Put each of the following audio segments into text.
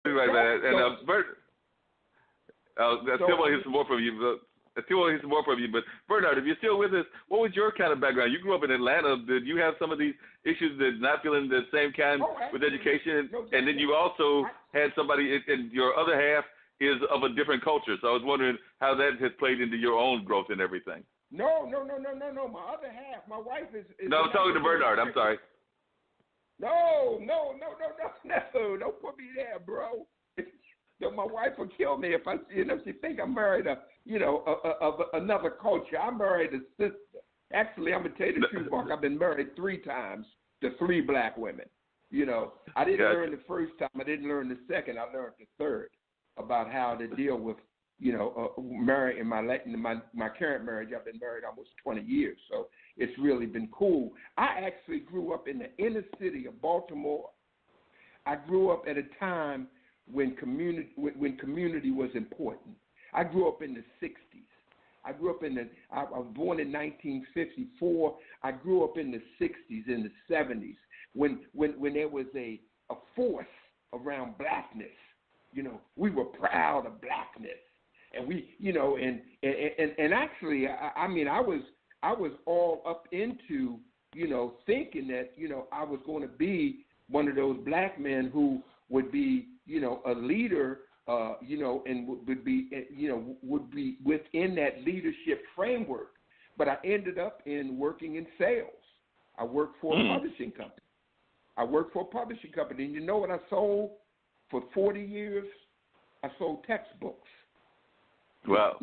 Right, man. And Bert, I So still want to hear some more from you. But Bernard, if you're still with us, what was your kind of background? You grew up in Atlanta. Did you have some of these issues that not feeling the same kind with education? And then you also had somebody, and your other half is of a different culture. So I was wondering how that has played into your own growth and everything. No. My other half, my wife is no, I'm talking to Bernard. I'm sorry. No. Don't put me there, bro. No, my wife will kill me if she think I'm married of another culture. I'm married a sister. Actually, I'm gonna tell you the truth, Mark. I've been married 3 times to 3 black women. I didn't learn the first time. I didn't learn the second. I learned the third about how to deal with married in my current marriage. I've been married almost 20 years, so it's really been cool. I actually grew up in the inner city of Baltimore. I grew up at a time when community was important. I grew up in the 60s. I was born in 1954. I grew up in the 60s, in the 70s, when there was a force around blackness. We were proud of blackness. And we, and actually, I was all up into, thinking that, I was going to be one of those black men who would be, a leader, and would be within that leadership framework. But I ended up working in sales. I worked for a publishing company. And you know what I sold for 40 years? I sold textbooks. Wow.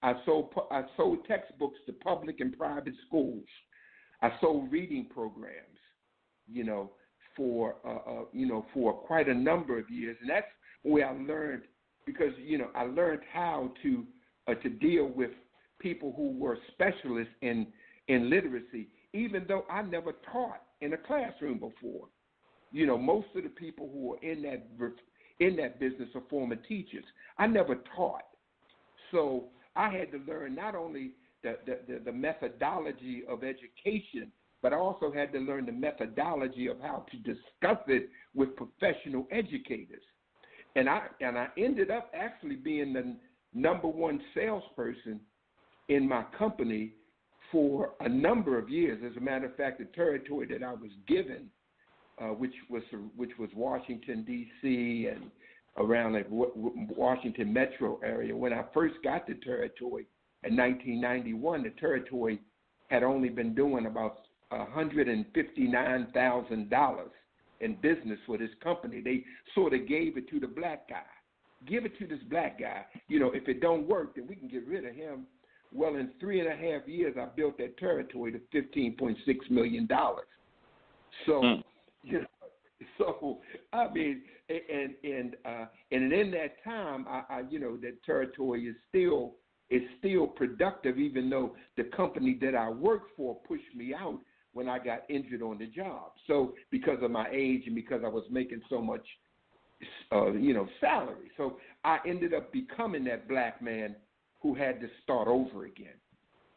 I sold textbooks to public and private schools. I sold reading programs, for quite a number of years, and that's where I learned, because I learned how to deal with people who were specialists in literacy, even though I never taught in a classroom before. Most of the people who are in that business are former teachers. I never taught. So I had to learn not only the methodology of education, but I also had to learn the methodology of how to discuss it with professional educators. And I ended up actually being the number 1 salesperson in my company for a number of years. As a matter of fact, the territory that I was given, which was Washington, D.C., and around the Washington metro area. When I first got the territory in 1991, the territory had only been doing about $159,000 in business for this company. They sort of gave it to the black guy. Give it to this black guy. If it don't work, then we can get rid of him. Well, in 3.5 years, I built that territory to $15.6 million. So, So I mean, and in that time, that territory is still productive, even though the company that I worked for pushed me out when I got injured on the job. So because of my age and because I was making so much, salary, so I ended up becoming that black man who had to start over again.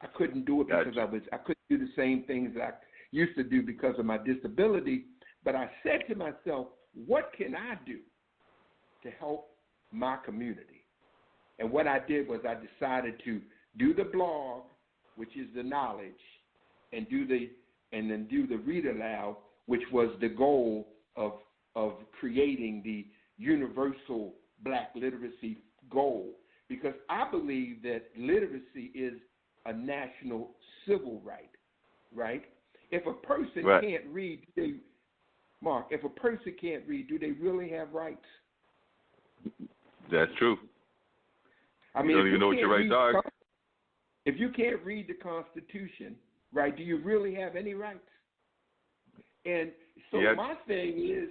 I couldn't do it because I couldn't do the same things that I used to do because of my disability. But I said to myself, what can I do to help my community? And what I did was I decided to do the blog, which is the knowledge, and then do the read aloud, which was the goal of creating the universal black literacy goal. Because I believe that literacy is a national civil right? If a person can't read, Mark, if a person can't read, do they really have rights? That's true. I mean, you don't even know what your rights are. If you can't read the Constitution, right, do you really have any rights? And so my thing is,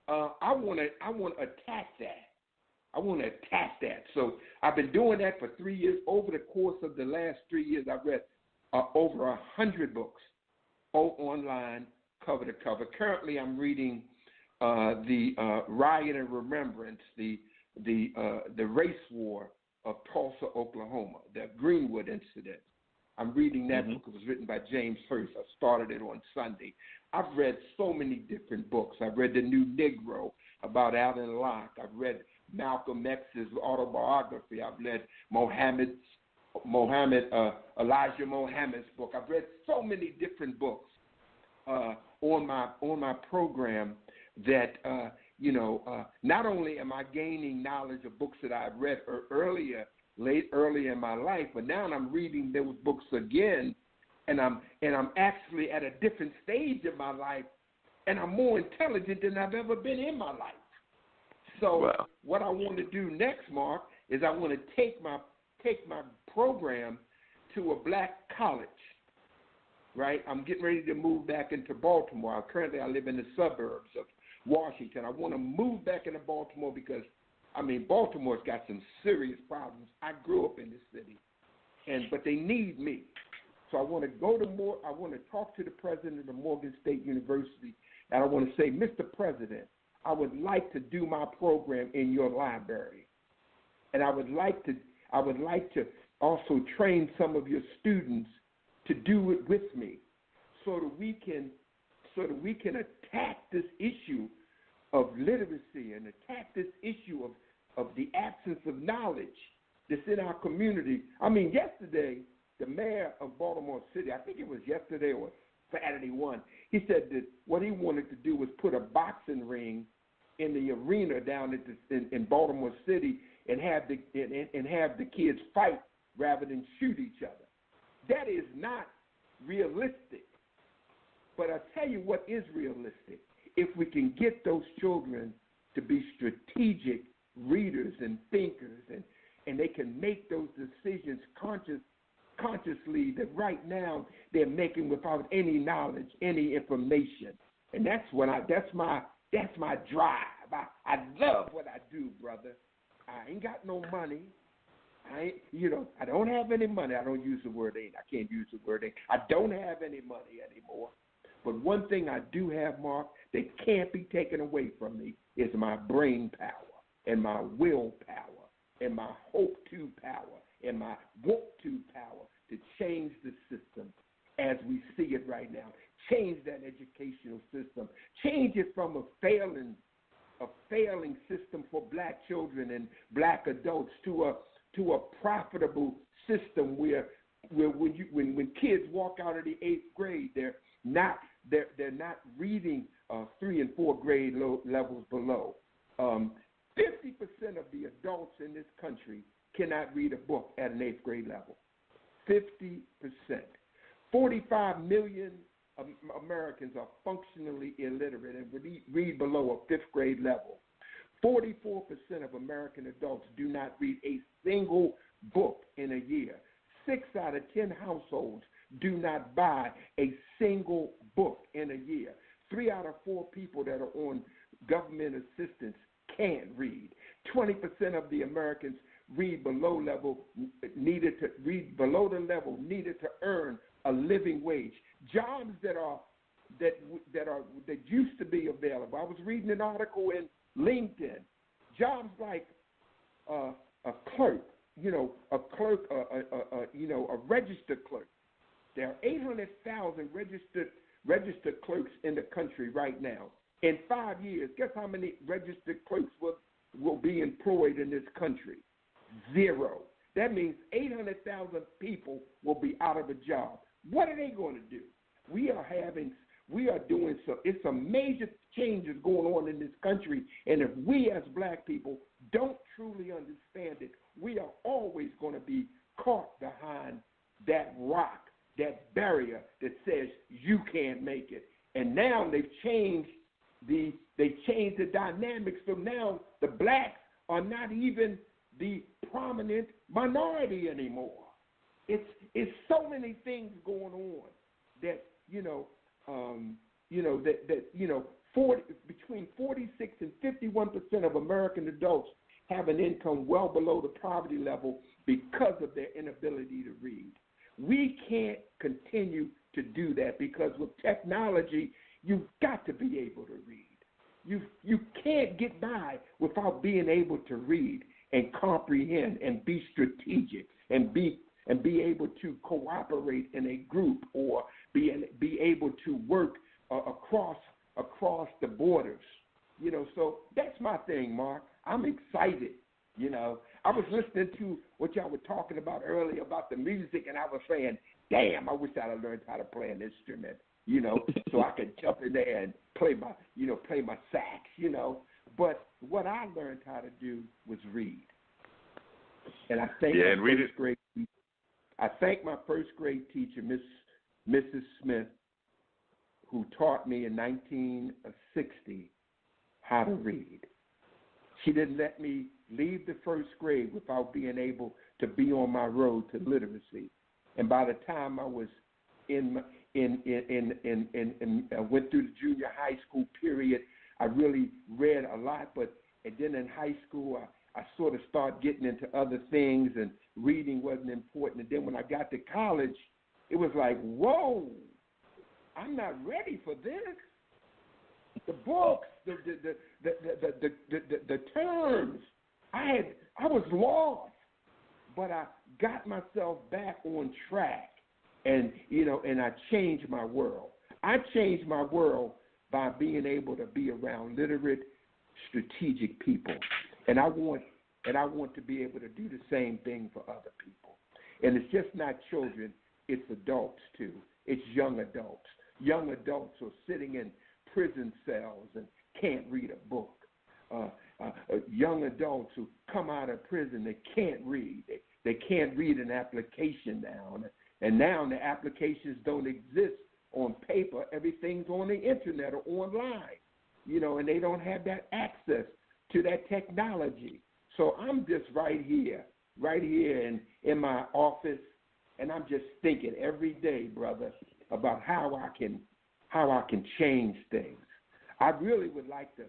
I want to attack that. I want to attack that. So I've been doing that for 3 years. Over the course of the last 3 years, I've read over 100 books, all online, cover to cover. Currently, I'm reading the Riot and Remembrance, the race war of Tulsa, Oklahoma, the Greenwood incident. I'm reading that book. It was written by James Hurst. I started it on Sunday. I've read so many different books. I've read The New Negro, about Alan Locke. I've read Malcolm X's autobiography. I've read Elijah Muhammad's book. I've read so many different books on my program that not only am I gaining knowledge of books that I've read earlier in my life, but now I'm reading those books again, and I'm actually at a different stage of my life, and I'm more intelligent than I've ever been in my life. So What I want to do next, Mark, is I want to take my program to a black college. Right? I'm getting ready to move back into Baltimore. Currently, I live in the suburbs of Washington. I want to move back into Baltimore because, Baltimore's got some serious problems. I grew up in this city, but they need me. So I want to I want to talk to the president of Morgan State University, and I want to say, Mr. President, I would like to do my program in your library, and I would like to also train some of your students to do it with me, so that we can attack this issue of literacy and attack this issue of the absence of knowledge that's in our community. Yesterday, the mayor of Baltimore City, I think it was yesterday or Saturday one, he said that what he wanted to do was put a boxing ring in the arena down in Baltimore City and have the kids fight rather than shoot each other. That is not realistic. But I tell you what is realistic. If we can get those children to be strategic readers and thinkers, and they can make those decisions consciously that right now they're making without any knowledge, any information. And that's my drive. I love what I do, brother. I ain't got no money. I don't have any money. I don't use the word ain't. I can't use the word ain't. I don't have any money anymore. But one thing I do have, Mark, that can't be taken away from me is my brain power and my will power and my hope to power and my want to power to change the system as we see it right now. Change that educational system. Change it from a failing system for black children and black adults to a profitable system where when kids walk out of the 8th grade, they're not reading 3 and 4 grade levels below. 50% of the adults in this country cannot read a book at an 8th grade level. 50%. 45 million Americans are functionally illiterate and read below a 5th grade level. 44% of American adults do not read a single book in a year. 6 out of 10 households do not buy a single book in a year. 3 out of 4 people that are on government assistance can't read. 20% of the Americans read below the level needed to earn a living wage. Jobs that used to be available. I was reading an article in LinkedIn. Jobs like a clerk, a registered clerk. There are 800,000 registered clerks in the country right now. In 5 years, guess how many registered clerks will be employed in this country? 0. That means 800,000 people will be out of a job. What are they going to do? We are doing so. It's some major changes going on in this country, and if we as black people don't truly understand it, we are always going to be caught behind that rock, that barrier that says you can't make it. And now they've changed the dynamics. So now the blacks are not even the prominent minority anymore. It's so many things going on that between 46 and 51% of American adults have an income well below the poverty level because of their inability to read. We can't continue to do that because with technology, you've got to be able to read. You can't get by without being able to read and comprehend and be strategic and be able to cooperate in a group or be able to work across the borders. You know, so that's my thing, Mark. I'm excited. You know, I was listening to what y'all were talking about earlier about the music, and I was saying, damn, I wish I'd have learned how to play an instrument, you know, so I could jump in there and play my sax, you know. But what I learned how to do was read. And I thank my first grade teacher, Mrs. Smith, who taught me in 1960 how to read. She didn't let me leave the first grade without being able to be on my road to literacy. And by the time I was went through the junior high school period, I really read a lot. And then in high school, I sort of started getting into other things, and reading wasn't important. And then when I got to college, it was like, whoa, I'm not ready for this. The books, the terms, I was lost, but I got myself back on track, and I changed my world. I changed my world by being able to be around literate, strategic people, and I want to be able to do the same thing for other people. And it's just not children; it's adults too. It's young adults. Young adults are sitting in prison cells and can't read a book. Young adults who come out of prison, they can't read. They can't read an application now. And now the applications don't exist on paper. Everything's on the internet or online, and they don't have that access to that technology. So I'm just right here in my office, and I'm just thinking every day, brother, about how I can change things. I really would like to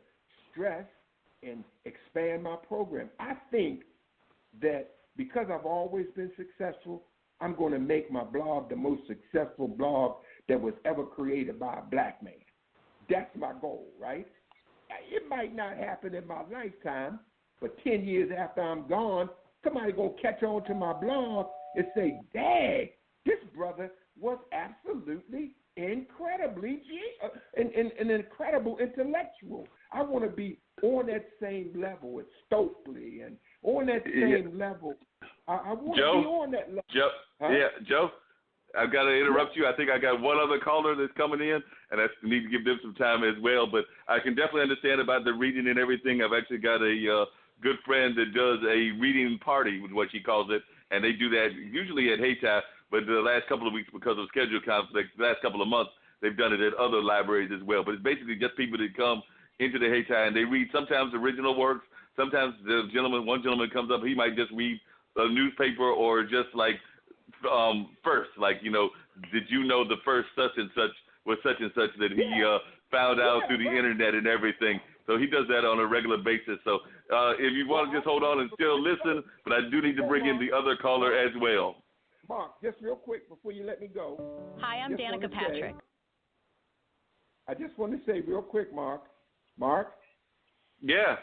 stress and expand my program. I think that because I've always been successful, I'm going to make my blog the most successful blog that was ever created by a black man. That's my goal, right? It might not happen in my lifetime, but 10 years after I'm gone, somebody going to catch on to my blog and say, dang, this brother was absolutely incredibly an incredible intellectual. I want to be on that same level as Stokely and on that same level. I want to be on that level. Joe, I've got to interrupt you. I think I got one other caller that's coming in, and I need to give them some time as well. But I can definitely understand about the reading and everything. I've actually got a good friend that does a reading party, with what she calls it, and they do that usually at Hayti. But the last couple of weeks, because of schedule conflicts, the last couple of months, they've done it at other libraries as well. But it's basically just people that come into the Hayti and they read sometimes original works. Sometimes one gentleman comes up, he might just read a newspaper or just like first, like, did you know the first such and such was such and such that he found out through the internet and everything. So he does that on a regular basis. So if you want to just hold on and still listen, but I do need to bring in the other caller as well. Mark, just real quick before you let me go. Hi, I'm Danica Patrick. I just want to say real quick, Mark. Mark? Yeah.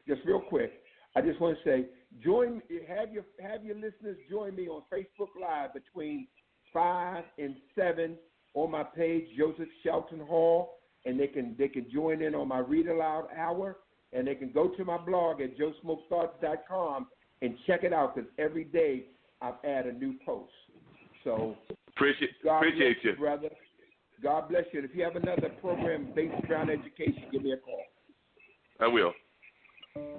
Just real quick. I just want to say, have your listeners join me on Facebook Live between 5 and 7 on my page, Joseph Shelton Hall, and they can join in on my Read Aloud Hour, and they can go to my blog at joesmokethoughts.com and check it out, because every day I've added a new post. So appreciate you, brother. God bless you. And if you have another program based around education, give me a call. I will.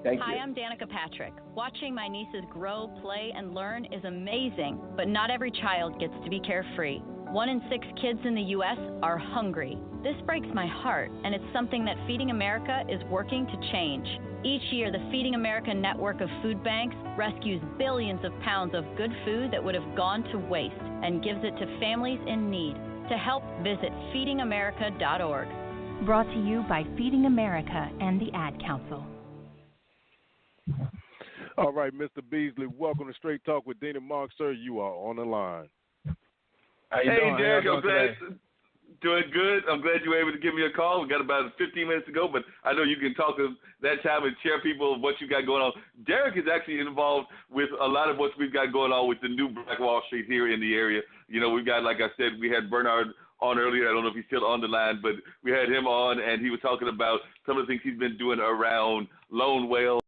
Thank you. Hi, I'm Danica Patrick. Watching my nieces grow, play, and learn is amazing, but not every child gets to be carefree. 1 in 6 kids in the U.S. are hungry. This breaks my heart, and it's something that Feeding America is working to change. Each year, the Feeding America network of food banks rescues billions of pounds of good food that would have gone to waste and gives it to families in need. To help, visit feedingamerica.org. Brought to you by Feeding America and the Ad Council. All right, Mr. Beasley, welcome to Straight Talk with Dean and Mark, sir. You are on the line. How you doing? Derek, I'm glad. Doing good. I'm glad you were able to give me a call. We got about 15 minutes to go, but I know you can talk at that time and share people what you got going on. Derek is actually involved with a lot of what we've got going on with the new Black Wall Street here in the area. We've got, like I said, we had Benard on earlier. I don't know if he's still on the line, but we had him on, and he was talking about some of the things he's been doing around LoanWell.